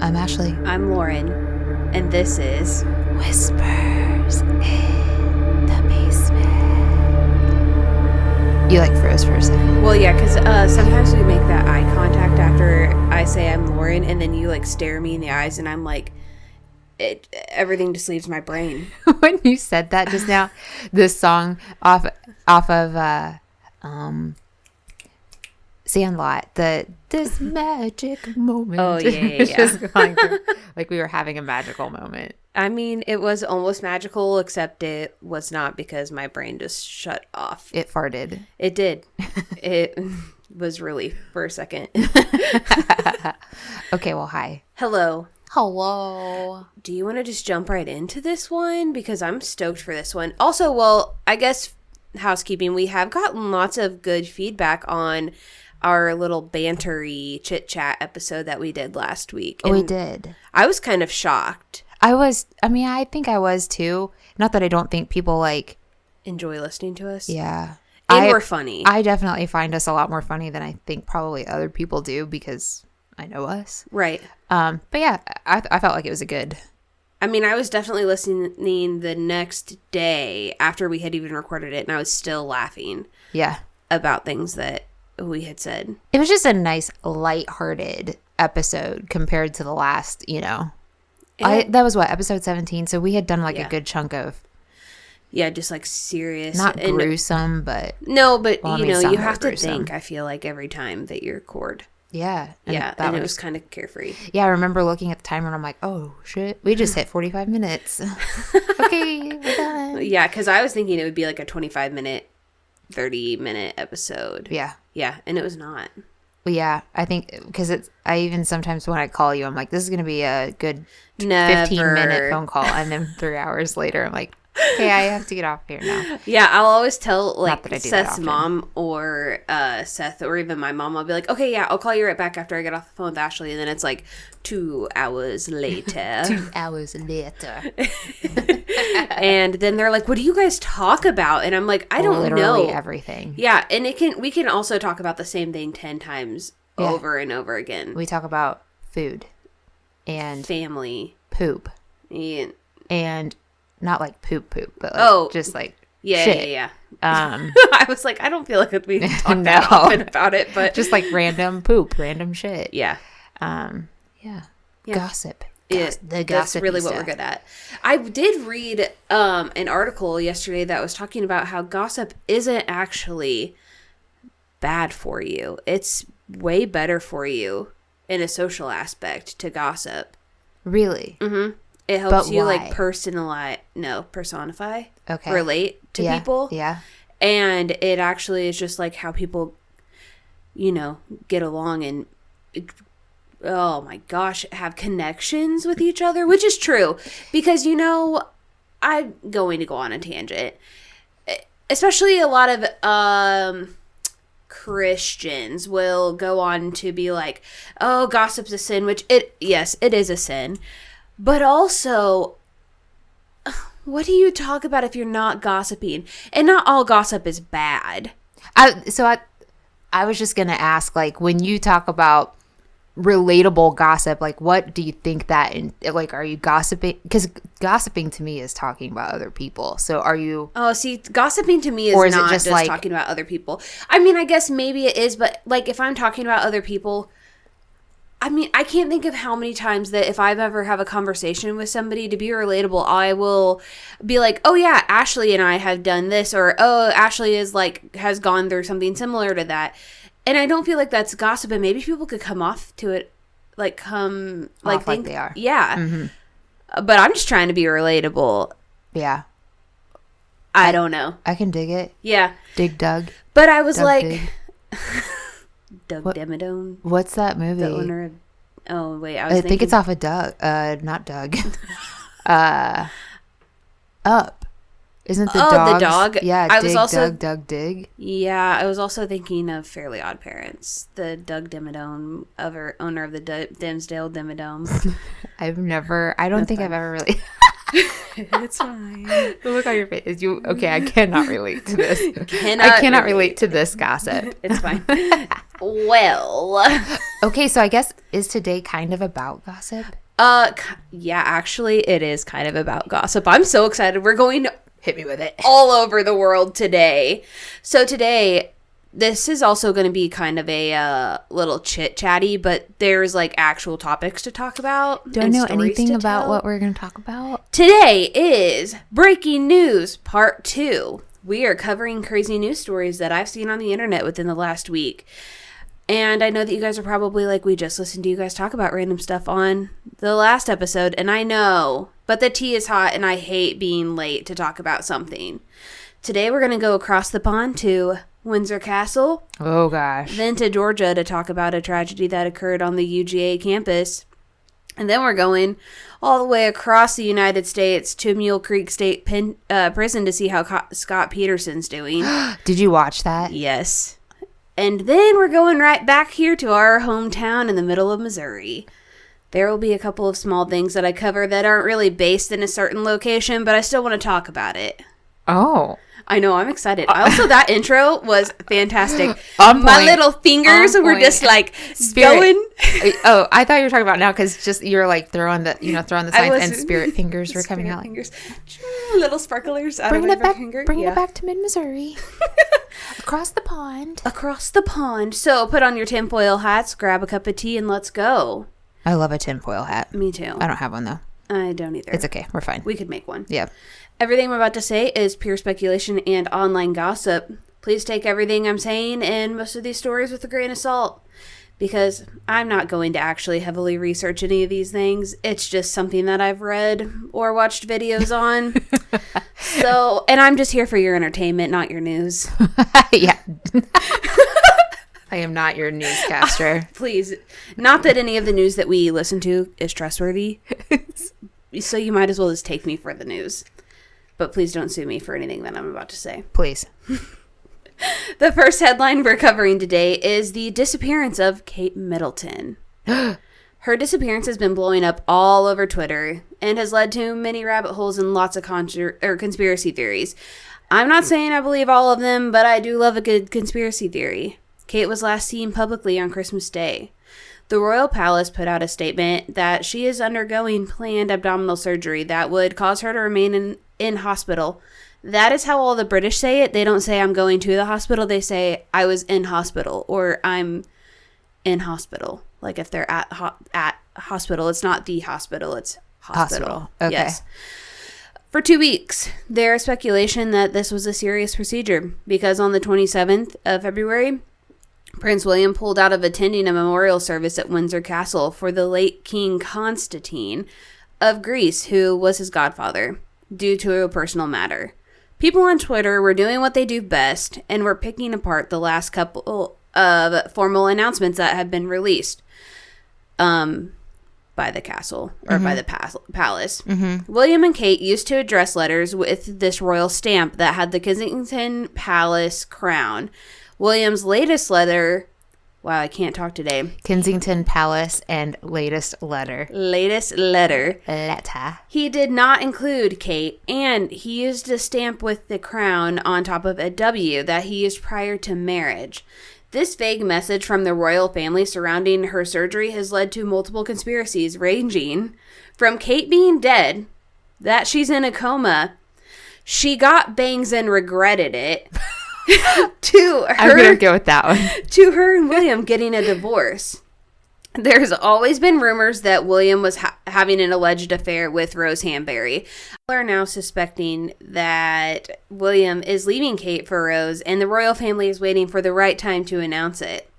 I'm Ashley. I'm Lauren, and this is Whispers in the Basement. You froze for a second. Well, yeah, because sometimes we make that eye contact after I say I'm Lauren, and then you stare me in the eyes, and I'm like, everything just leaves my brain. When you said that just now, this song off of Sandlot, this magic moment. Oh, yeah. Just going through, we were having a magical moment. I mean, it was almost magical, except it was not because my brain just shut off. It farted. It did. It was really for a second. Okay, well, hi. Hello. Hello. Do you want to just jump right into this one? Because I'm stoked for this one. Also, well, I guess housekeeping, we have gotten lots of good feedback on our little bantery chit-chat episode that we did last week. And we did. I was kind of shocked. I think I was too. Not that I don't think people enjoy listening to us. Yeah. And we're funny. I definitely find us a lot more funny than I think probably other people do because I know us. Right. But yeah, I felt like it was a good. I mean, I was definitely listening the next day after we had even recorded it, and I was still laughing. Yeah. About things that we had said. It was just a nice, lighthearted episode compared to the last, that was what, episode 17? So we had done a good chunk of. Yeah, just serious. Not gruesome, but. No, but you have to gruesome. think, I feel every time that you record. Yeah. And it was kind of carefree. Yeah, I remember looking at the timer and I'm like, oh, shit. We just hit 45 minutes. Okay, we're done. Yeah, because I was thinking it would be a 25-minute, 30-minute episode. Yeah. Yeah, and it was not. Well, yeah, I think because I even sometimes when I call you, I'm like, this is going to be a good 15-minute phone call. And then 3 hours later, I'm like, okay, I have to get off here now. Yeah, I'll always tell Seth's often. mom or Seth or even my mom. I'll be like, okay, yeah, I'll call you right back after I get off the phone with Ashley. And then it's 2 hours later. 2 hours later. And then they're like, what do you guys talk about? And I'm like, I don't know. Literally everything. Yeah, and we can also talk about the same thing 10 times over and over again. We talk about food and family, poop, and not poop, but just shit. Yeah. I was like, I don't feel like we talk that often about it, but just random poop, random shit. Yeah. Yeah. Gossip. That's really what we're good at. I did read an article yesterday that was talking about how gossip isn't actually bad for you. It's way better for you in a social aspect to gossip. Really? Mm-hmm. It helps you personify, relate to people. Yeah. And it actually is just how people, get along and, oh my gosh, have connections with each other, which is true. Because, I'm going to go on a tangent. Especially a lot of Christians will go on to be like, oh, gossip's a sin, which it is a sin. But also, what do you talk about if you're not gossiping? And not all gossip is bad. I was just going to ask, when you talk about relatable gossip, what do you think that, are you gossiping? Because gossiping to me is talking about other people. So are you... Oh, see, gossiping to me is not just talking about other people. I mean, I guess maybe it is, but, if I'm talking about other people... I mean, I can't think of how many times that if I've ever have a conversation with somebody to be relatable, I will be like, oh yeah, Ashley and I have done this, or oh, Ashley is has gone through something similar to that. And I don't feel like that's gossip, and maybe people could come off to it, like they are. Yeah. Mm-hmm. But I'm just trying to be relatable. Yeah. I don't know. I can dig it. Yeah. Dig Doug. But I was Doug Doug Demidone. What's that movie? The owner of... Oh, wait. I think it's off of Doug. Not Doug. Up. Isn't the dog? The dog? Yeah, I was also... Doug, Dig. Yeah, I was also thinking of Fairly Odd Parents. The Doug Dimmadome, owner of the Dimsdale Dimmadome. I don't think I've ever really... It's fine. Look on your face. Okay, I cannot relate to this. I cannot relate to this gossip. It's fine. Well. Okay, so I guess, is today kind of about gossip? Yeah, actually, it is kind of about gossip. I'm so excited. We're going Hit me with it. all over the world today. So today, this is also going to be kind of a little chit-chatty, but there's like actual topics to talk about. Do I know anything about what we're going to talk about? Today is Breaking News Part 2. We are covering crazy news stories that I've seen on the internet within the last week. And I know that you guys are probably like, we just listened to you guys talk about random stuff on the last episode. And I know, but the tea is hot and I hate being late to talk about something. Today we're going to go across the pond to Windsor Castle. Oh, gosh. Then to Georgia to talk about a tragedy that occurred on the UGA campus. And then we're going all the way across the United States to Mule Creek State Prison to see how Scott Peterson's doing. Did you watch that? Yes. And then we're going right back here to our hometown in the middle of Missouri. There will be a couple of small things that I cover that aren't really based in a certain location, but I still want to talk about it. Oh. I know, I'm excited. Also, that intro was fantastic. My little fingers were just like Spirit. going. Oh, I thought you were talking about now because just you're like throwing the signs and spirit fingers were coming out. Fingers. Little sparklers out Bringing of it back, finger. bringing it back to mid-Missouri. Across the pond. Across the pond. So put on your tinfoil hats, grab a cup of tea, and let's go. I love a tinfoil hat. Me too. I don't have one though. I don't either. It's okay. We're fine. We could make one. Yeah. Everything I'm about to say is pure speculation and online gossip. Please take everything I'm saying and most of these stories with a grain of salt, because I'm not going to actually heavily research any of these things. It's just something that I've read or watched videos on. So, and I'm just here for your entertainment, not your news. Yeah. I am not your newscaster. Please. Not that any of the news that we listen to is trustworthy. So you might as well just take me for the news. But please don't sue me for anything that I'm about to say. Please. The first headline we're covering today is the disappearance of Kate Middleton. Her disappearance has been blowing up all over Twitter and has led to many rabbit holes and lots of conspiracy theories. I'm not saying I believe all of them, but I do love a good conspiracy theory. Kate was last seen publicly on Christmas Day. The Royal Palace put out a statement that she is undergoing planned abdominal surgery that would cause her to remain in hospital. That is how all the British say it. They don't say I'm going to the hospital. They say I was in hospital or I'm in hospital. Like if they're at hospital, it's not the hospital, it's hospital. Okay. Yes. For 2 weeks, there is speculation that this was a serious procedure because on the 27th of February, Prince William pulled out of attending a memorial service at Windsor Castle for the late King Constantine of Greece, who was his godfather, due to a personal matter. People on Twitter were doing what they do best and were picking apart the last couple of formal announcements that had been released by the castle, or by the palace. Mm-hmm. William and Kate used to address letters with this royal stamp that had the Kensington Palace crown. William's latest letter... Wow, I can't talk today. Kensington Palace and latest letter. Latest letter. Letter. He did not include Kate, and he used a stamp with the crown on top of a W that he used prior to marriage. This vague message from the royal family surrounding her surgery has led to multiple conspiracies, ranging from Kate being dead, that she's in a coma, she got bangs and regretted it, to her, I'm gonna go with that one. To her and William getting a divorce. There's always been rumors that William was having an alleged affair with Rose Hanbury. People are now suspecting that William is leaving Kate for Rose, and the royal family is waiting for the right time to announce it.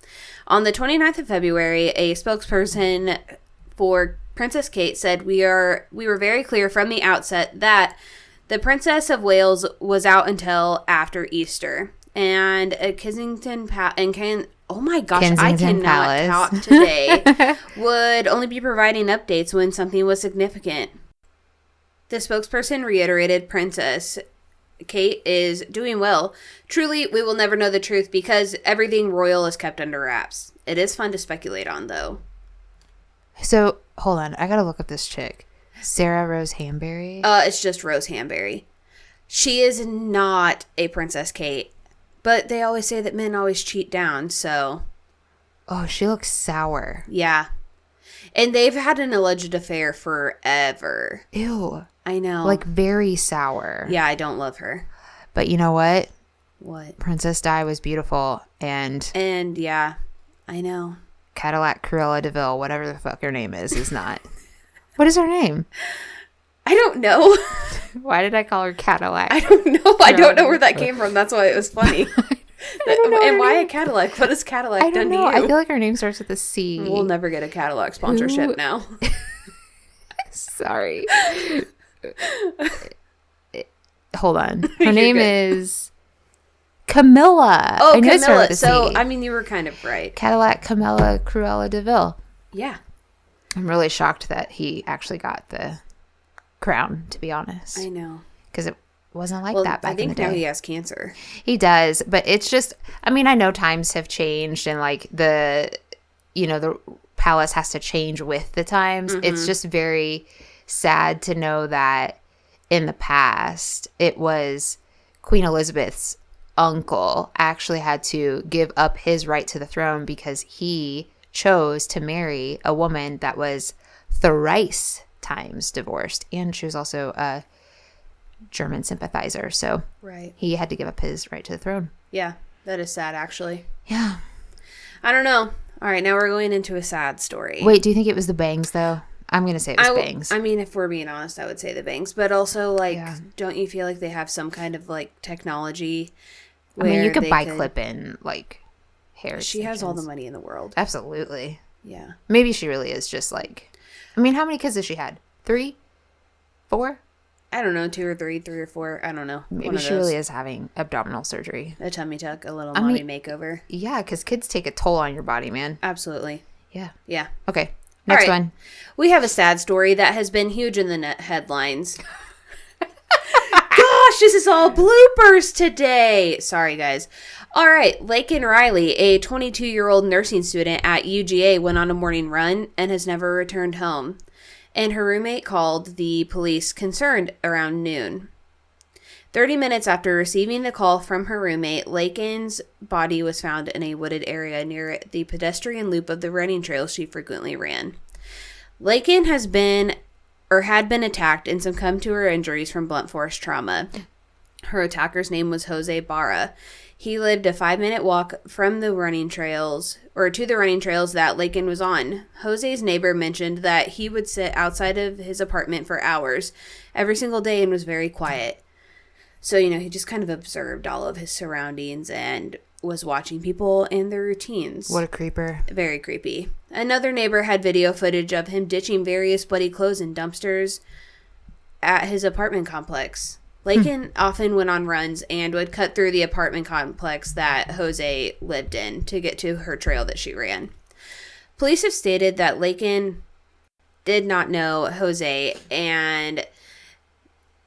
On the 29th of February, a spokesperson for Princess Kate said, we were very clear from the outset that the Princess of Wales was out until after Easter. And Kensington oh my gosh, Kensington I cannot talk today, would only be providing updates when something was significant. The spokesperson reiterated Princess Kate is doing well. Truly, we will never know the truth because everything royal is kept under wraps. It is fun to speculate on, though. So, hold on. I gotta look up this chick. Sarah Rose Hanbury? It's just Rose Hanbury. She is not a Princess Kate. But they always say that men always cheat down, so... Oh, she looks sour. Yeah. And they've had an alleged affair forever. Ew. I know. Like, very sour. Yeah, I don't love her. But you know what? What? Princess Di was beautiful. And yeah, I know. Cadillac Cruella DeVille, whatever the fuck her name is not. What is her name? I don't know. Why did I call her Cadillac? I don't know. I don't know where that came from. That's why it was funny. And why a Cadillac? What has Cadillac done to you? I feel like her name starts with a C. We'll never get a Cadillac sponsorship now. Sorry. Hold on. Her name is Camilla. Oh, I knew it started Camilla. with a So, C. I mean, you were kind of right. Cadillac Camilla Cruella DeVille. Yeah. I'm really shocked that he actually got the crown, to be honest. I know. Because it wasn't like Well, that back I think in the day. now he has cancer. He does, but it's just, I mean, I know times have changed and like the palace has to change with the times. Mm-hmm. It's just very sad to know that in the past, it was Queen Elizabeth's uncle actually had to give up his right to the throne because he chose to marry a woman that was thrice times divorced. And she was also a German sympathizer. So Right. he had to give up his right to the throne. Yeah, that is sad, actually. Yeah. I don't know. All right, now we're going into a sad story. Wait, do you think it was the bangs, though? I'm going to say it was bangs. I mean, if we're being honest, I would say the bangs. But also, like, Yeah. don't you feel like they have some kind of, like, technology I mean, you where could they buy clip-in, like, hair She has all the extensions. money in the world. Absolutely. Yeah. Maybe she really is just, like... I mean, how many kids has she had? 3? 4? I don't know, 2 or 3, 3 or 4. I don't know. Maybe she really is having abdominal surgery. A tummy tuck, a little mommy makeover. Yeah, because kids take a toll on your body, man. Absolutely. Yeah. Yeah. Okay. Next right. one. We have a sad story that has been huge in the net headlines. Gosh, this is all bloopers today. Sorry, guys. All right. Laken Riley, a 22-year-old nursing student at UGA, went on a morning run and has never returned home. And her roommate called the police concerned around noon. 30 minutes after receiving the call from her roommate, Laken's body was found in a wooded area near the pedestrian loop of the running trail she frequently ran. Laken had been attacked and succumbed to her injuries from blunt force trauma. Her attacker's name was Jose Barra. He lived a 5-minute walk from the running trails, or to the running trails that Laken was on. Jose's neighbor mentioned that he would sit outside of his apartment for hours every single day and was very quiet. So, he just kind of observed all of his surroundings and was watching people and their routines. What a creeper. Very creepy. Another neighbor had video footage of him ditching various bloody clothes in dumpsters at his apartment complex. Laken often went on runs and would cut through the apartment complex that Jose lived in to get to her trail that she ran. Police have stated that Laken did not know Jose, and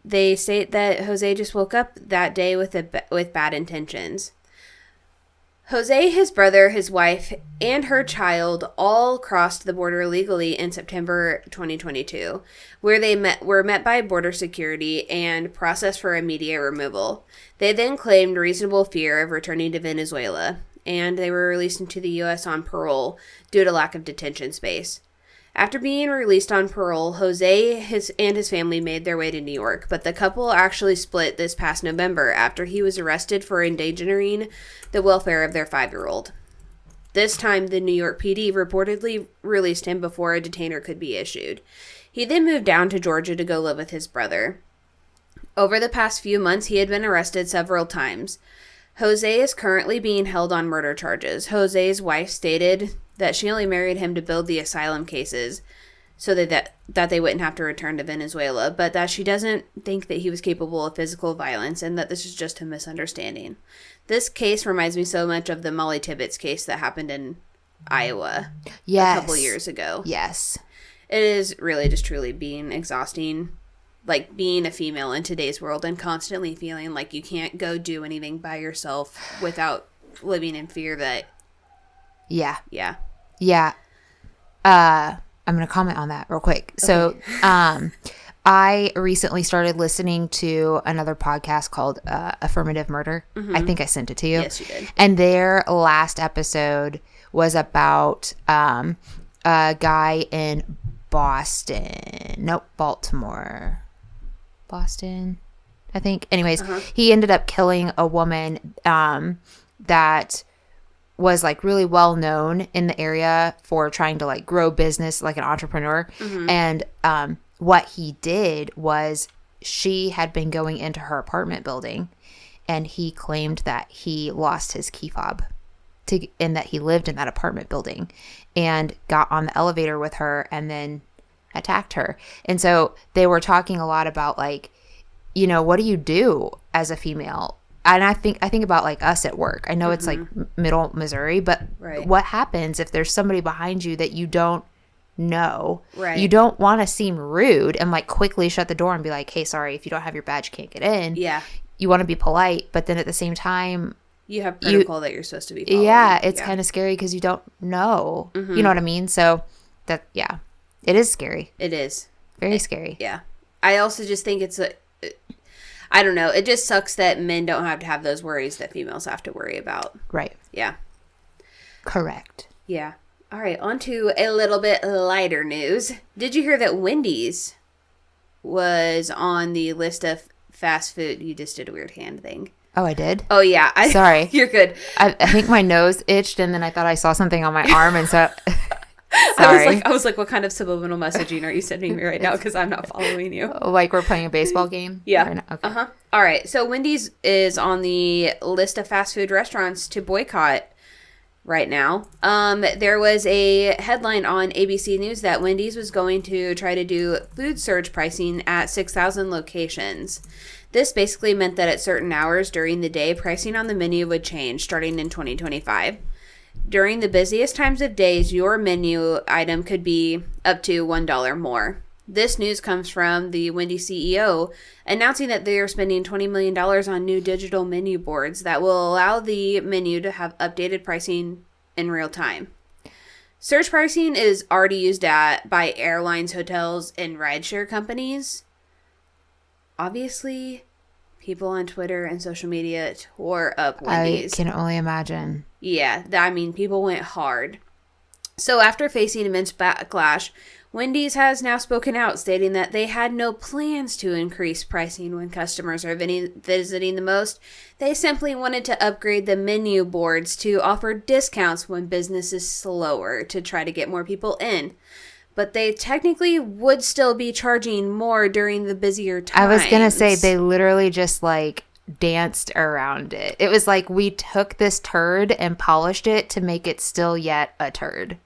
they state that Jose just woke up that day with bad intentions. Jose, his brother, his wife, and her child all crossed the border legally in September 2022, where they were met by border security and processed for immediate removal. They then claimed reasonable fear of returning to Venezuela, and they were released into the U.S. on parole due to lack of detention space. After being released on parole, Jose and his family made their way to New York, but the couple actually split this past November after he was arrested for endangering the welfare of their 5-year-old. This time, the New York PD reportedly released him before a detainer could be issued. He then moved down to Georgia to go live with his brother. Over the past few months, he had been arrested several times. Jose is currently being held on murder charges. Jose's wife stated that she only married him to build the asylum cases so that they wouldn't have to return to Venezuela, but that she doesn't think that he was capable of physical violence and that this is just a misunderstanding. This case reminds me so much of the Molly Tibbetts case that happened in Iowa a couple years ago. Yes. It is really just truly being exhausting, like being a female in today's world and constantly feeling like you can't go do anything by yourself without living in fear that... Yeah. Yeah. Yeah. I'm going to comment on that real quick. So, I recently started listening to another podcast called Affirmative Murder. I think I sent it to you. Yes, you did. And their last episode was about a guy in Baltimore. Boston, I think. Anyways, he ended up killing a woman that was like really well known in the area for trying to like grow business, like an entrepreneur. And what he did was she had been going into her apartment building, and he claimed that he lost his key fob and that he lived in that apartment building, and got on the elevator with her and then attacked her. And so they were talking a lot about like, you know, what do you do as a female? And I think about like us at work. I know it's like middle Missouri, but what happens if there's somebody behind you that you don't know? Right. You don't want to seem rude and like quickly shut the door and be like, hey, sorry, if you don't have your badge, you can't get in. Yeah. You want to be polite, but then at the same time, you have protocol that you're supposed to be following. Yeah, it's kind of scary because you don't know. You know what I mean? So that, yeah, it is scary. It is. Very scary. Yeah. I also just think it's I don't know. It just sucks that men don't have to have those worries that females have to worry about. Right. Yeah. Correct. Yeah. All right. On to a little bit lighter news. Did you hear that Wendy's was on the list of fast food? You just did a weird hand thing. Oh, I did? Oh, yeah. Sorry. You're good. I think my nose itched, and then I thought I saw something on my arm, and so... Sorry. I was like, what kind of subliminal messaging are you sending me right now? Because I'm not following you. Like we're playing a baseball game? Yeah. Right now? Okay. All right. So Wendy's is on the list of fast food restaurants to boycott right now. There was a headline on ABC News that Wendy's was going to try to do food surge pricing at 6,000 locations. This basically meant that at certain hours during the day, pricing on the menu would change starting in 2025. During the busiest times of days, your menu item could be up to $1 more. This news comes from the Wendy's CEO announcing that they are spending $20 million on new digital menu boards that will allow the menu to have updated pricing in real time. Surge pricing is already used by airlines, hotels, and rideshare companies. Obviously, people on Twitter and social media tore up Wendy's. I can only imagine. Yeah, I mean, people went hard. So after facing immense backlash, Wendy's has now spoken out, stating that they had no plans to increase pricing when customers are visiting the most. They simply wanted to upgrade the menu boards to offer discounts when business is slower to try to get more people in. But they technically would still be charging more during the busier times. I was going to say, they literally just like danced around it. It was like we took this turd and polished it to make it still yet a turd.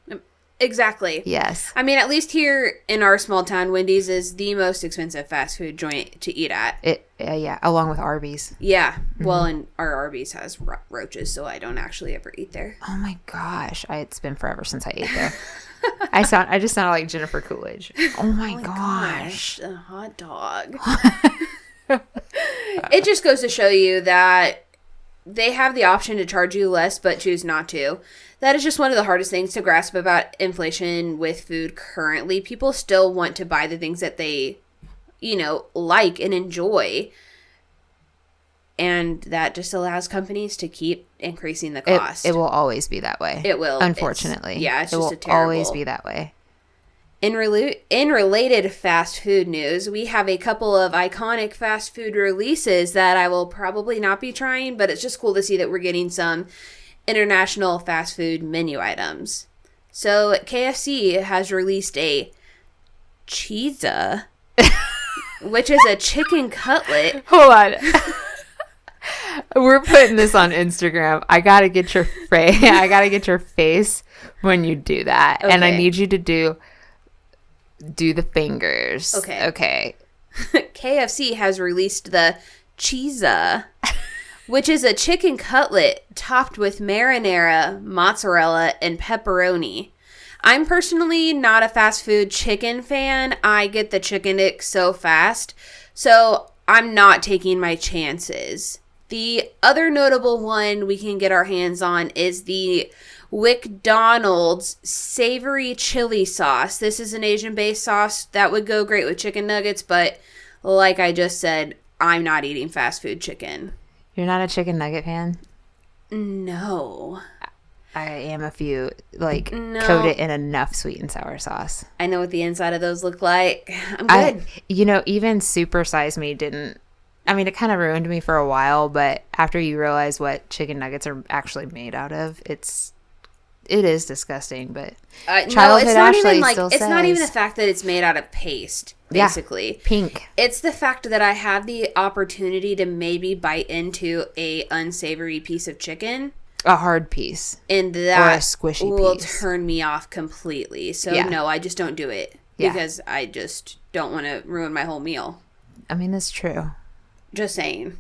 Exactly. Yes. I mean, at least here in our small town, Wendy's is the most expensive fast food joint to eat at. Yeah, along with Arby's. Yeah. Mm-hmm. Well, and our Arby's has roaches, so I don't actually ever eat there. Oh my gosh. It's been forever since I ate there. I just sound like Jennifer Coolidge. Oh my gosh. A hot dog. It just goes to show you that they have the option to charge you less, but choose not to. That is just one of the hardest things to grasp about inflation with food currently. People still want to buy the things that they, like and enjoy. And that just allows companies to keep increasing the cost. It will always be that way. It will. Unfortunately. It's just a terrible. Always be that way. In related fast food news, we have a couple of iconic fast food releases that I will probably not be trying, but it's just cool to see that we're getting some international fast food menu items. So KFC has released a Cheeza, which is a chicken cutlet. Hold on. We're putting this on Instagram. I gotta get your face when you do that, okay. And I need you to do the fingers. Okay. KFC has released the Cheeza, which is a chicken cutlet topped with marinara, mozzarella, and pepperoni. I'm personally not a fast food chicken fan. I get the chicken ick so fast, so I'm not taking my chances. The other notable one we can get our hands on is the McDonald's savory chili sauce. This is an Asian-based sauce that would go great with chicken nuggets, but like I just said, I'm not eating fast food chicken. You're not a chicken nugget fan? No. I am if you, like, No. coat it in enough sweet and sour sauce. I know what the inside of those look like. I'm good. Even Super Size Me didn't. I mean, it kind of ruined me for a while, but after you realize what chicken nuggets are actually made out of, it is disgusting. But no, it's not even like it's not even the fact that it's made out of paste. Basically, pink. It's the fact that I have the opportunity to maybe bite into a unsavory piece of chicken. A hard piece. And that or a squishy will piece. turn me off completely. So, no, I just don't do it. Because I just don't want to ruin my whole meal. I mean, it's true. Just saying.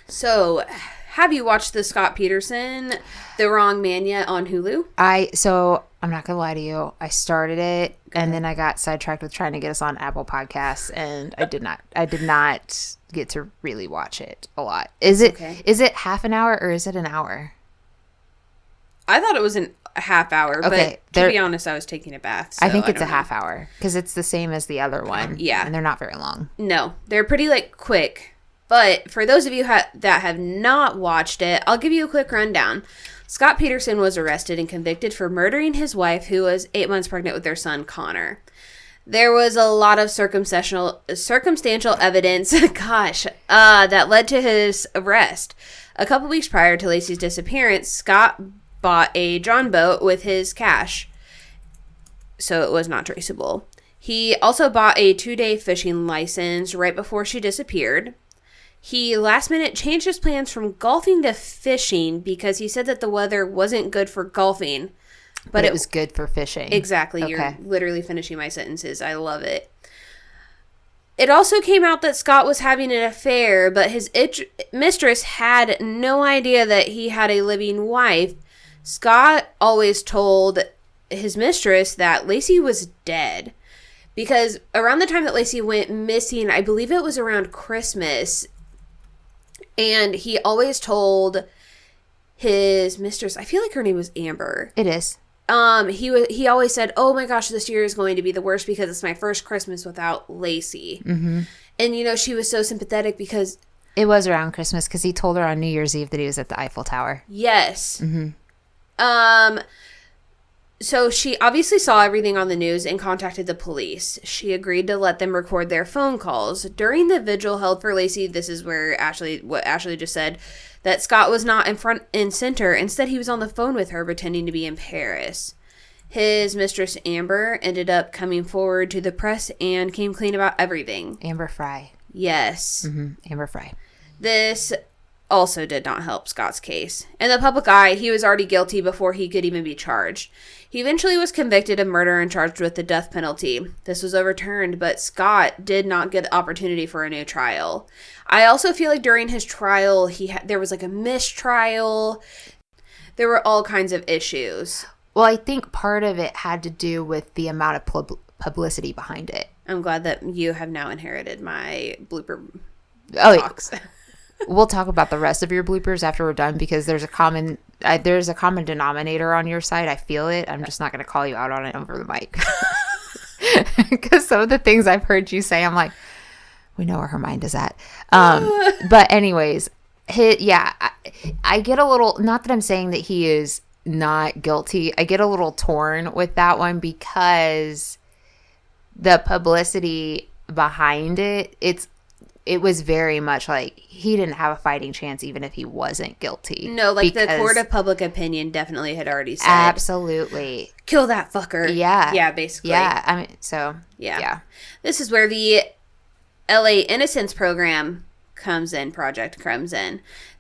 So, have you watched the Scott Peterson, The Wrong Man yet on Hulu? So, I'm not going to lie to you. I started it, and then I got sidetracked with trying to get us on Apple Podcasts, and I did not get to really watch it a lot. Is it half an hour or is it an hour? I thought it was a half hour, okay, but to be honest, I was taking a bath. So I think it's a half hour because it's the same as the other one. Yeah. And they're not very long. No, they're pretty quick. But for those of you that have not watched it, I'll give you a quick rundown. Scott Peterson was arrested and convicted for murdering his wife, who was 8 months pregnant with their son, Connor. There was a lot of circumstantial evidence, that led to his arrest. A couple weeks prior to Lacey's disappearance, Scott bought a John boat with his cash, so it was not traceable. He also bought a 2-day fishing license right before she disappeared. He last minute changed his plans from golfing to fishing because he said that the weather wasn't good for golfing. But it was good for fishing. Exactly. Okay. You're literally finishing my sentences. I love it. It also came out that Scott was having an affair, but his mistress had no idea that he had a living wife. Scott always told his mistress that Lacey was dead. Because around the time that Lacey went missing, I believe it was around Christmas, and he always told his mistress, I feel like her name was Amber. It is. He always said, oh my gosh, this year is going to be the worst because it's my first Christmas without Lacey. Mm-hmm. And, she was so sympathetic because... It was around Christmas because he told her on New Year's Eve that he was at the Eiffel Tower. Yes. Mm-hmm. So she obviously saw everything on the news and contacted the police. She agreed to let them record their phone calls. During the vigil held for Lacey, this is where what Ashley just said, that Scott was not in front and center. Instead, he was on the phone with her pretending to be in Paris. His mistress, Amber, ended up coming forward to the press and came clean about everything. Amber Fry. Yes. Mm-hmm. Amber Fry. This also did not help Scott's case. In the public eye, he was already guilty before he could even be charged. He eventually was convicted of murder and charged with the death penalty. This was overturned, but Scott did not get the opportunity for a new trial. I also feel like during his trial, there was a mistrial. There were all kinds of issues. Well, I think part of it had to do with the amount of publicity behind it. I'm glad that you have now inherited my blooper talks. We'll talk about the rest of your bloopers after we're done because there's a common denominator on your side. I feel it. I'm just not going to call you out on it over the mic. Because some of the things I've heard you say, I'm like, we know where her mind is at. But anyways, I get a little, not that I'm saying that he is not guilty. I get a little torn with that one because the publicity behind it was very much like he didn't have a fighting chance even if he wasn't guilty. No, the court of public opinion definitely had already said. Absolutely. Kill that fucker. Yeah. Yeah, basically. Yeah. I mean, so. Yeah. This is where the LA Innocence Program comes in.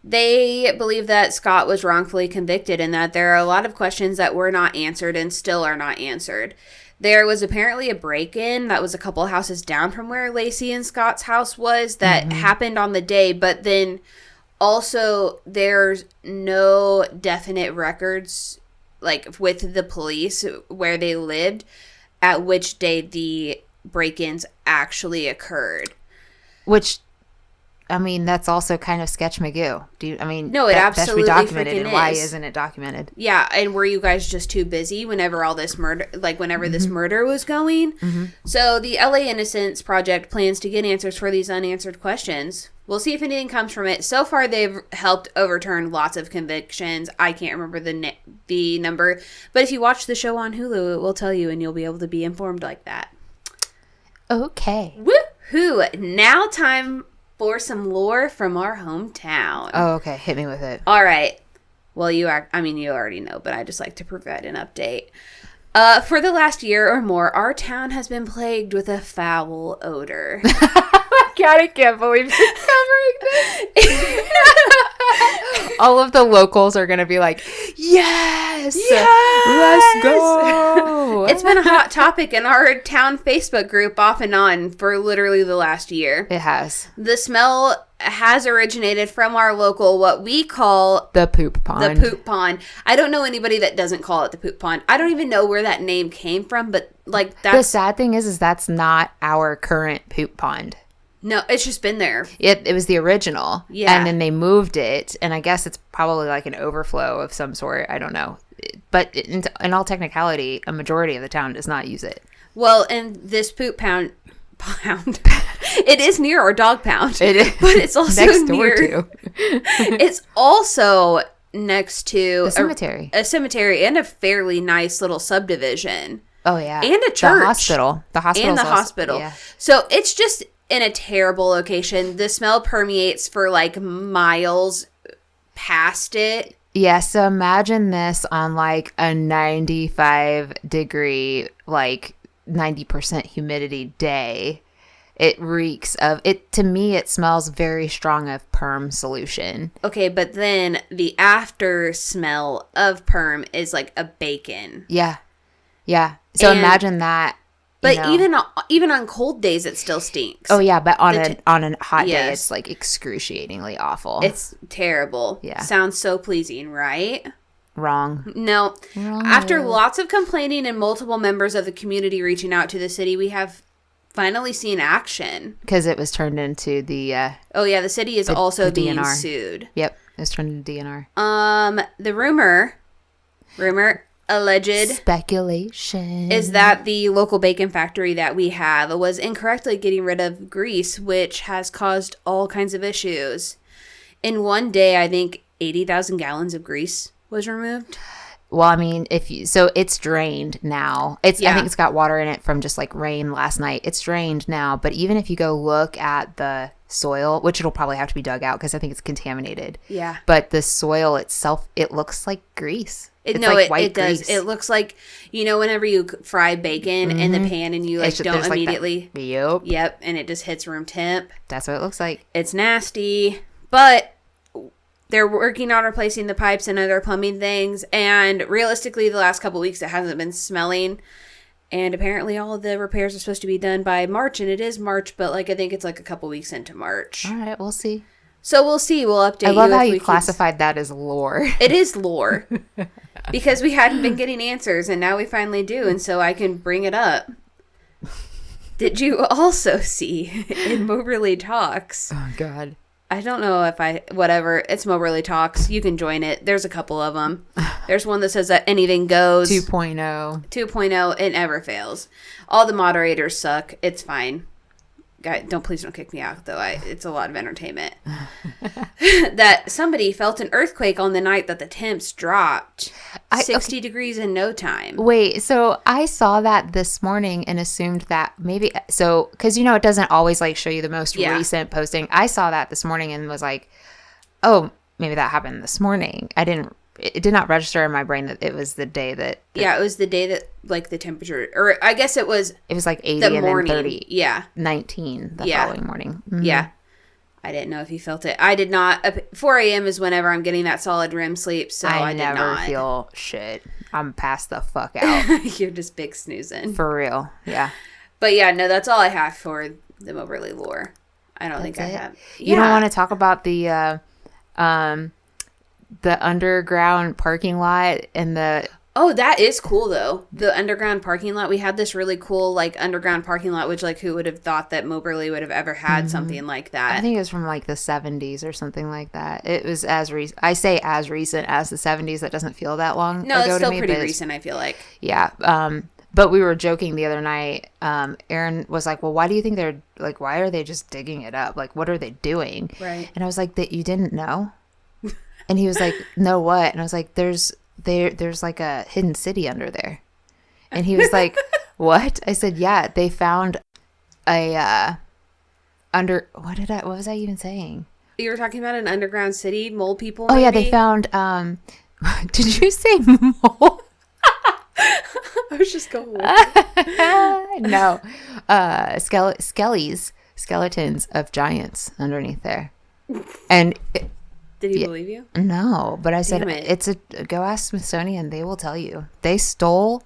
They believe that Scott was wrongfully convicted and that there are a lot of questions that were not answered and still are not answered. There was apparently a break-in that was a couple houses down from where Lacey and Scott's house was that happened on the day, but then also there's no definite records with the police where they lived at which day the break-ins actually occurred. Which I mean, that's also kind of sketch Magoo. No, it absolutely that should be documented, freaking and why is. isn't it documented? Yeah, and were you guys just too busy whenever all this murder, like whenever this murder was going? So the LA Innocence Project plans to get answers for these unanswered questions. We'll see if anything comes from it. So far, they've helped overturn lots of convictions. I can't remember the number, but if you watch the show on Hulu, it will tell you, and you'll be able to be informed like that. Okay. Woohoo! Now time for some lore from our hometown. Oh, okay. Hit me with it. All right. Well, you already know, but I just like to provide an update. For the last year or more, our town has been plagued with a foul odor. God, I can't believe you're covering this. All of the locals are going to be like, yes, let's go. It's been a hot topic in our town Facebook group off and on for literally the last year. It has. The smell has originated from our local, what we call the poop pond. The poop pond. I don't know anybody that doesn't call it the poop pond. I don't even know where that name came from, but like that's... The sad thing is that's not our current poop pond. No, it's just been there. It was the original. Yeah. And then they moved it, and I guess it's probably like an overflow of some sort. I don't know. But in all technicality, a majority of the town does not use it. Well, and this poop pound it is near our dog pound. It is. But it's also next door near to. It's also next to the cemetery. A cemetery and a fairly nice little subdivision. Oh yeah. And a church. The hospital. And the hospital. Yeah. So it's just in a terrible location. The smell permeates for like miles past it. Yeah, so imagine this on like a 95 degree, like 90% humidity day. It reeks of it. To me, it smells very strong of perm solution. Okay, but then the after smell of perm is like a bacon. Yeah. Yeah. So imagine that. But even on cold days, it still stinks. Oh yeah, but on a hot day, Yes. it's like excruciatingly awful. It's terrible. Yeah. Sounds so pleasing, right? Wrong. No. Wrong. After lots of complaining and multiple members of the community reaching out to the city, we have finally seen action. Because it was turned into the... the city is also being DNR. sued. Yep, it was turned into DNR. The rumor, alleged... Speculation. Is that the local bacon factory that we have was incorrectly getting rid of grease, which has caused all kinds of issues. In one day, I think 80,000 gallons of grease was removed. Well, I mean, so it's drained now. I think it's got water in it from just like rain last night. It's drained now, but even if you go look at the soil, which it'll probably have to be dug out because I think it's contaminated. Yeah. But the soil itself, it looks like grease. It white does. grease. It looks like, whenever you fry bacon in the pan and you don't immediately. Yep. And it just hits room temp. That's what it looks like. It's nasty, but they're working on replacing the pipes and other plumbing things. And realistically, the last couple of weeks, it hasn't been smelling. And apparently all of the repairs are supposed to be done by March. And it is March, but I think it's like a couple weeks into March. All right, we'll see. So we'll see. We'll update you. I love how you classified that as lore. It is lore. Because we hadn't been getting answers, and now we finally do. And so I can bring it up. Did you also see in Moberly Talks? Oh, God. I don't know if whatever. It's Moberly Talks. You can join it. There's a couple of them. There's one that says that anything goes. 2.0. 2.0. It never fails. All the moderators suck. It's fine. Please don't kick me out, though. It's a lot of entertainment. That somebody felt an earthquake on the night that the temps dropped 60 degrees in no time. Wait, so I saw that this morning and assumed that maybe, so, because it doesn't always like show you the most recent posting. I saw that this morning and was like, oh, maybe that happened this morning. It did not register in my brain that it was the day that. It was the day that like the temperature, or I guess it was like 80 the and morning. then 30. Yeah. 19 the following morning. Mm-hmm. Yeah. I didn't know if you felt it. I did not. 4 a.m. is whenever I'm getting that solid REM sleep, so I did never not. feel shit. I'm passed the fuck out. You're just big snoozing. For real. Yeah. But yeah, no, that's all I have for the Moberly lore. I don't think I have. You don't want to talk about the underground parking lot and the Oh, that is cool, though. The underground parking lot. We had this really cool, like, underground parking lot, which, like, who would have thought that Moberly would have ever had something like that? I think it was from, like, the 70s or something like that. It was I say as recent as the 70s. That doesn't feel that long ago to me. No, it's still pretty recent, I feel like. Yeah. But we were joking the other night. Aaron was like, well, why do you think they're, like, why are they just digging it up? Like, what are they doing? Right. And I was like, that you didn't know? And he was like, no, what? And I was like, there's like a hidden city under there. And he was like, what? I said, yeah, they found what was I even saying? You were talking about an underground city, mole people? Oh, maybe? yeah, they found, did you say mole? I was just going with it. No. Skeletons of giants underneath there. And did he believe you? No, but I said, Damn go ask Smithsonian. They will tell you. They stole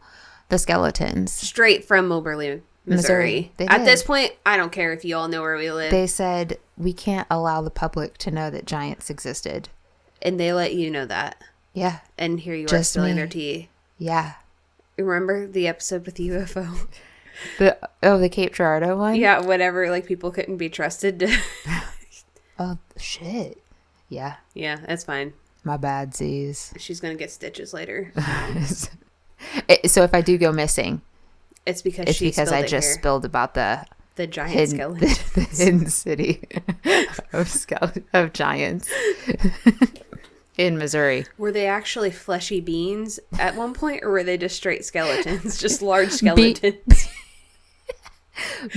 the skeletons. Straight from Moberly, Missouri. At this point, I don't care if you all know where we live. They said, we can't allow the public to know that giants existed. And they let you know that. Yeah. And here you are Just spilling me. their tea. Yeah. Remember the episode with the UFO? The Cape Girardeau one? Yeah, whatever. Like, people couldn't be trusted to... Oh, shit. Yeah. Yeah, that's fine. My bad, Z's. She's going to get stitches later. So if I do go missing, it's because I just spilled about the giant skeleton. The hidden city of giants in Missouri. Were they actually fleshy beings at one point, or were they just straight skeletons? Just large skeletons?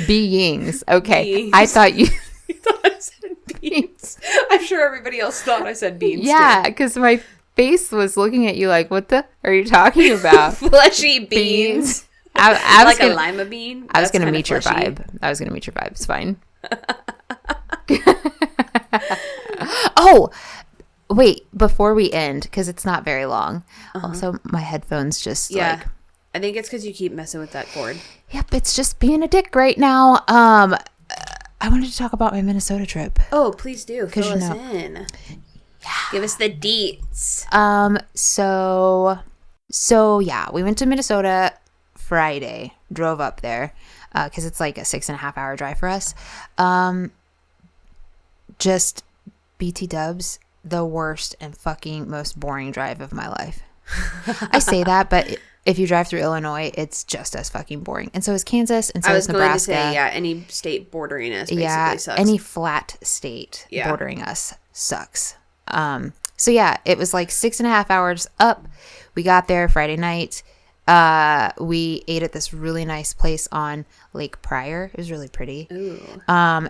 Beings. Okay. Beings. I thought you... You thought I said beans. I'm sure everybody else thought I said beans. Yeah, because my face was looking at you like, what the are you talking about? Fleshy beans. I was like a lima bean? I was going to meet your vibe. It's fine. Oh, wait, before we end, because it's not very long. Also, my headphones just like... I think it's because you keep messing with that cord. Yep, it's just being a dick right now. I wanted to talk about my Minnesota trip. Oh, please do. Fill us in. Yeah. Give us the deets. So yeah, we went to Minnesota Friday. Drove up there because it's like a 6.5 hour drive for us. Just BT dubs, the worst and fucking most boring drive of my life. I say that, but if you drive through Illinois, it's just as fucking boring. And so is Kansas, and so is Nebraska. I was going to say, yeah, any state bordering us basically sucks. Any flat state bordering us sucks. So yeah, it was like 6.5 hours up. We got there Friday night. We ate at this really nice place on Lake Pryor. It was really pretty. Ooh.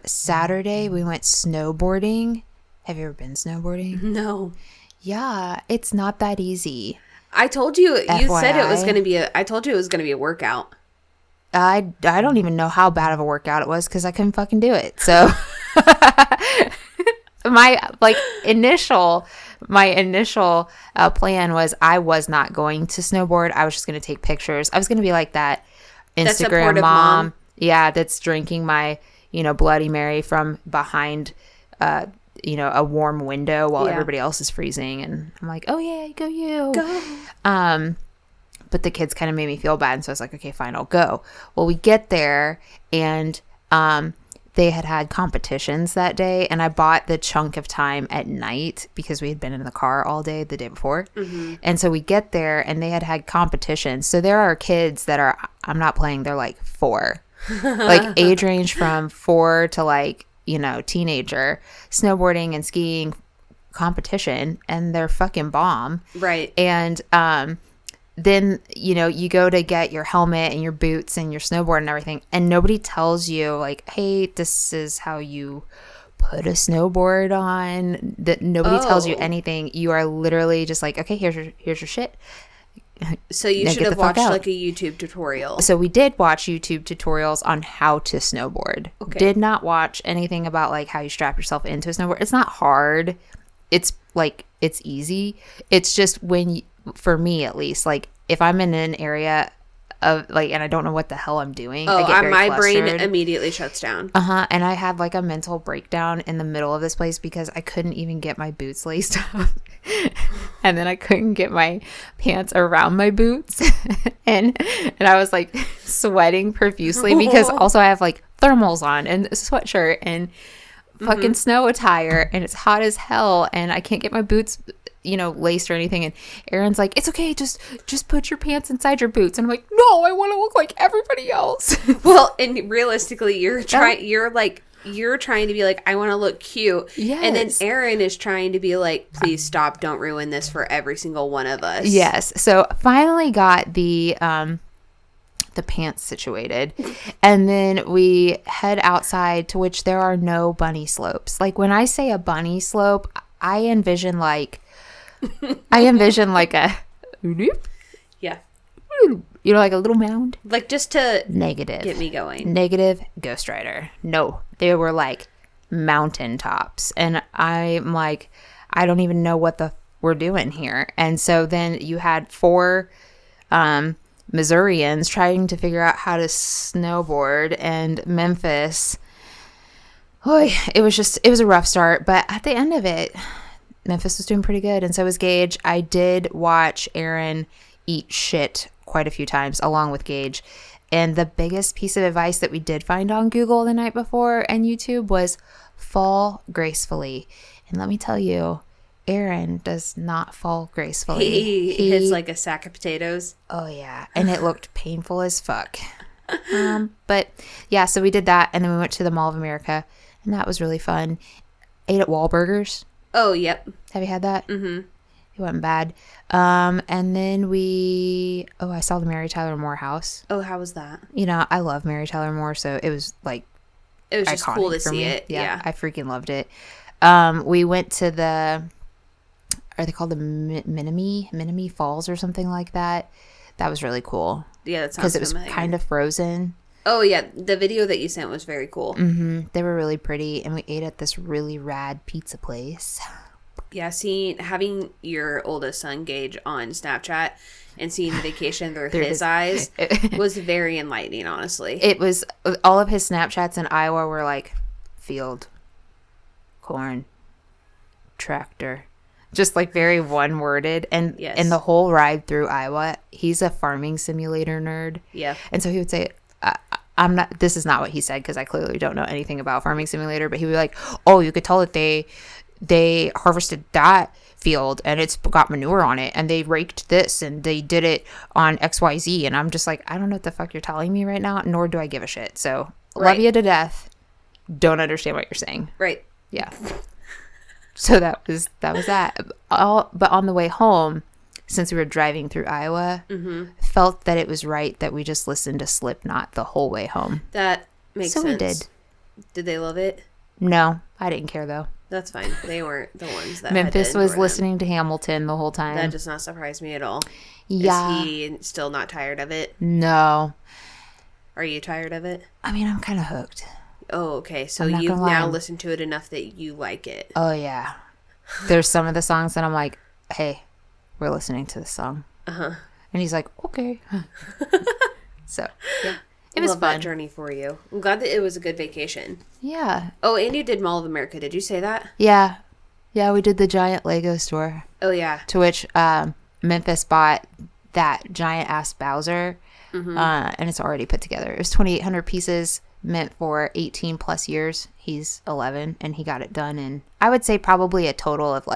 Saturday, we went snowboarding. Have you ever been snowboarding? No. Yeah, it's not that easy. I told you. FYI. You said it was going to be I told you it was going to be a workout. I don't even know how bad of a workout it was because I couldn't fucking do it. So my initial plan was I was not going to snowboard. I was just going to take pictures. I was going to be like that Instagram mom. Yeah, that's drinking my Bloody Mary from behind a warm window while everybody else is freezing, and I'm like, oh yeah, go you. Go. But the kids kind of made me feel bad, and so I was like, okay, fine, I'll go. Well, we get there, and they had competitions that day, and I bought the chunk of time at night because we had been in the car all day the day before. Mm-hmm. And so we get there, and they had competitions. So there are kids that are, I'm not playing, they're like 4. Like age range from 4 to teenager, snowboarding and skiing competition, and they're fucking bomb. Right. And then you go to get your helmet and your boots and your snowboard and everything, and nobody tells you like, hey, this is how you put a snowboard on. That nobody tells you anything. You are literally just like, okay, here's your shit. So you should have watched like a YouTube tutorial. So we did watch YouTube tutorials on how to snowboard. Okay. Did not watch anything about like how you strap yourself into a snowboard. It's not hard. It's easy. It's just for me at least, like if I'm in an area of and I don't know what the hell I'm doing. I get very my flustered. brain immediately shuts down. And I had like a mental breakdown in the middle of this place because I couldn't even get my boots laced up. and then I couldn't get my pants around my boots. and I was like sweating profusely because also I have like thermals on and a sweatshirt and fucking snow attire, and it's hot as hell, and I can't get my boots, laced or anything. And Aaron's like, it's okay, just put your pants inside your boots. And I'm like, no, I want to look like everybody else. Well, and realistically, you're trying to be like, I want to look cute. Yes. And then Aaron is trying to be like, please stop, don't ruin this for every single one of us. Yes. So finally got the pants situated, and then we head outside, to which there are no bunny slopes. Like, when I say a bunny slope, I envision like a yeah, like a little mound, like just to negative get me going. Negative Ghost Rider. No, they were like mountain tops, and I'm like, I don't even know what we're doing here. And so then you had 4 Missourians trying to figure out how to snowboard, and Memphis. It was a rough start, but at the end of it, Memphis was doing pretty good, and so was Gage. I did watch Aaron eat shit quite a few times along with Gage, and the biggest piece of advice that we did find on Google the night before and YouTube was fall gracefully. And let me tell you, Aaron does not fall gracefully. He hits like a sack of potatoes. Oh yeah, and it looked painful as fuck. But yeah, so we did that, and then we went to the Mall of America, and that was really fun. Ate at Wahlburgers. Oh, yep. Have you had that? Mm-hmm. It wasn't bad. And then I saw the Mary Tyler Moore house. Oh, how was that? I love Mary Tyler Moore, so it was like, it was just cool to see it. Yeah, I freaking loved it. We went to are they called the Menominee Falls or something like that? That was really cool. Yeah, that sounds because it was kind of frozen. Oh yeah, the video that you sent was very cool. Mm-hmm. They were really pretty, and we ate at this really rad pizza place. Yeah, having your oldest son Gage on Snapchat and seeing the vacation through his eyes was very enlightening, honestly. It was, all of his Snapchats in Iowa were like field, corn, tractor, just like very one worded. And yes. And the whole ride through Iowa, he's a farming simulator nerd. Yeah. And so he would say, I'm not, this is not what he said, because I clearly don't know anything about farming simulator, but he would be like, oh, you could tell that they harvested that field and it's got manure on it, and they raked this and they did it on XYZ. And I'm just like, I don't know what the fuck you're telling me right now, nor do I give a shit. So love you to death. Don't understand what you're saying. Right. Yeah. So that was that. But on the way home, since we were driving through Iowa, felt that it was right that we just listened to Slipknot the whole way home. That makes sense. So we did. Did they love it? No, I didn't care though. That's fine. They weren't the ones that Memphis was listening to Hamilton the whole time. That does not surprise me at all. Yeah. Is he still not tired of it? No. Are you tired of it? I mean, I'm kind of hooked. Oh, okay. So you've now listened to it enough that you like it. Oh, yeah. There's some of the songs that I'm like, hey, we're listening to this song. Uh-huh. And he's like, okay. So, yeah. It was fun. That journey for you. I'm glad that it was a good vacation. Yeah. Oh, and you did Mall of America. Did you say that? Yeah. Yeah, we did the giant Lego store. Oh, yeah. To which Memphis bought that giant-ass Bowser, and it's already put together. It was 2,800 pieces, meant for 18-plus years. He's 11, and he got it done in, I would say, probably a total of,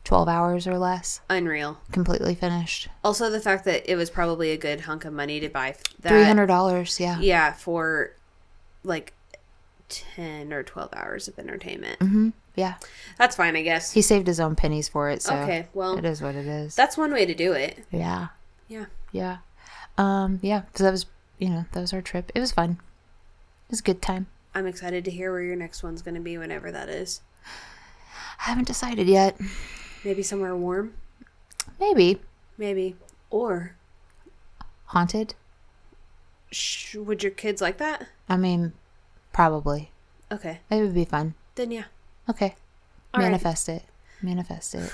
12 hours or less. Unreal. Completely finished. Also, the fact that it was probably a good hunk of money to buy that. $300, yeah. Yeah, for, 10 or 12 hours of entertainment. Mm-hmm. Yeah. That's fine, I guess. He saved his own pennies for it, so okay, well, it is what it is. That's one way to do it. Yeah. Yeah. Yeah. Yeah, so that was, that was our trip. It was fun. It was a good time. I'm excited to hear where your next one's going to be, whenever that is. I haven't decided yet. Maybe somewhere warm? Maybe. Or haunted? Would your kids like that? I mean, probably. Okay. It would be fun. Then yeah. Okay. All Manifest right. it. Manifest it.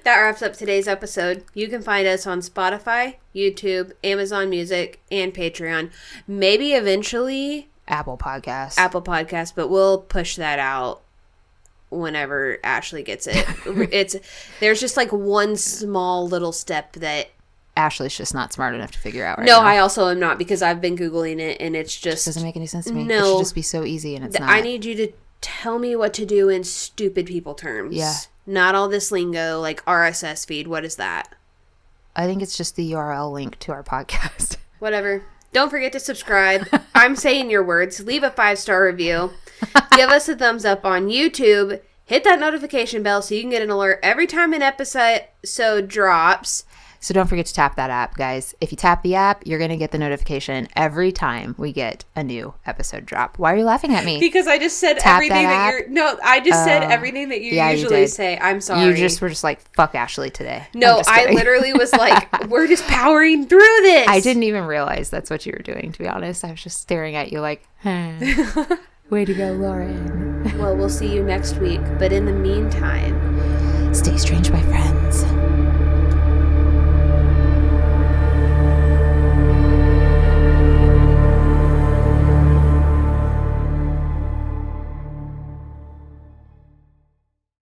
That wraps up today's episode. You can find us on Spotify, YouTube, Amazon Music, and Patreon. Maybe eventually Apple Podcasts. But we'll push that out whenever Ashley gets it. There's just like one small little step that Ashley's just not smart enough to figure out right no, now. I also am not, because I've been Googling it and it's just... It doesn't make any sense to me. No. It should just be so easy and it's not. I need you to tell me what to do in stupid people terms. Yeah. Not all this lingo, like RSS feed. What is that? I think it's just the URL link to our podcast. Whatever. Don't forget to subscribe. I'm saying your words. Leave a 5-star review. Give us a thumbs up on YouTube. Hit that notification bell so you can get an alert every time an episode drops. So don't forget to tap that app, guys. If you tap the app, you're going to get the notification every time we get a new episode drop. Why are you laughing at me? Because I just said Tap everything that that you're... No, I just said everything that you usually say. I'm sorry. You just were just like, fuck Ashley today. No, I literally was like, we're just powering through this. I didn't even realize that's what you were doing, to be honest. I was just staring at you like, way to go, Lauren. Well, we'll see you next week. But in the meantime... Stay strange, my friends.